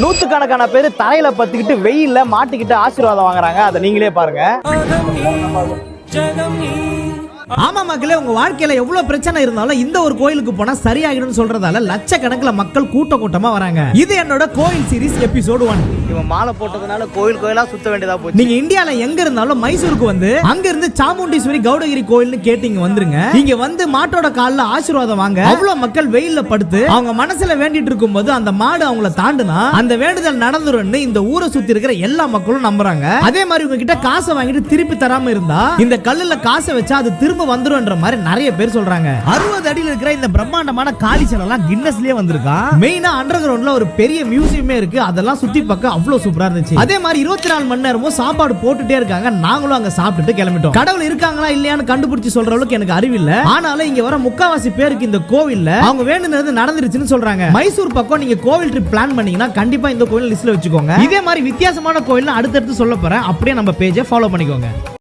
நூத்துக்கணக்கான பேர் தரையில பத்துக்கிட்டு வெயில்ல மாட்டிக்கிட்டு ஆசீர்வாதம் வாங்குறாங்க. அதை நீங்களே பாருங்க. ஆமா மக்களே, உங்க வாழ்க்கையில எவ்வளவு பிரச்சனை இருந்தாலும் இந்த ஒரு கோயிலுக்கு போனா சரியாகிடும் சொல்றதால லட்சக்கணக்கில் மக்கள் கூட்டமா வராங்க. இது என்னோட கோயில் சீரிஸ் எபிசோட் 1. இவன் மாலை போட்டதுனால கோயிலா சுத்த வேண்டியதா போச்சு. நீங்க இந்தியால எங்க இருந்தாலும் மைசூருக்கு வந்து அங்க இருந்து சாமுண்டீஸ்வரி கௌடகிரி கோயில்னு கேட்டீங்க வந்துருங்க. இங்க வந்து மாட்டோட கால்ல ஆசீர்வாதம் வாங்க. அவ்வளவு மக்கள் வெயில்ல படுத்து அவங்க மனசுல வேண்டிட்டு இருக்கும்போது அந்த மாடு அவங்கள தாண்டுனா அந்த வேண்டுதல் நடந்துரும்னு இந்த ஊரை சுத்தி இருக்கிற எல்லா மக்களும் நம்புறாங்க. அதே மாதிரி உங்ககிட்ட காசை வாங்கிட்டு திருப்பி தராம இருந்தா இந்த கல்லுல காசை வச்சா அது திரும்ப வந்துரும்ன்ற மாதிரி நிறைய பேர் சொல்றாங்க. 60 அடியில் இருக்கிற இந்த பிரம்மாண்டமான காளி சிலைலாம் கின்னஸ்லயே வந்திருக்கா. மெயினா அண்டர் கிரவுண்ட்ல ஒரு பெரிய மியூசியமே இருக்கு. அதெல்லாம் சுத்தி பார்க்க அவ்வளவு சூப்பரா இருந்துச்சு. அதே மாதிரி 24 மணி நேரமும் சாப்பாடு போட்டுட்டே இருக்காங்க. நாங்களும் அங்க சாப்பிட்டுட்டு கிளம்பிட்டோம். கடவுள் இருக்காங்களா இல்லையான்னு கண்டுபிடிச்சு சொல்ற அளவுக்கு எனக்கு அறிவில்லை. ஆனாலும் இங்க வர முக்காவாசி பேருக்கு இந்த கோவில்ல அவங்க வேண்டுனது நடந்துருச்சுன்னு சொல்றாங்க. மைசூர் பக்கம் நீங்க கோவில் ட்ரிப் பிளான் பண்ணீங்கன்னா கண்டிப்பா இந்த கோவில் லிஸ்ட்ல வச்சுக்கோங்க. இதே மாதிரி வித்தியாசமான கோவில் அடுத்தடுத்து சொல்ல போறேன். அப்படியே நம்ம பேஜை ஃபாலோ பண்ணிக்கோங்க.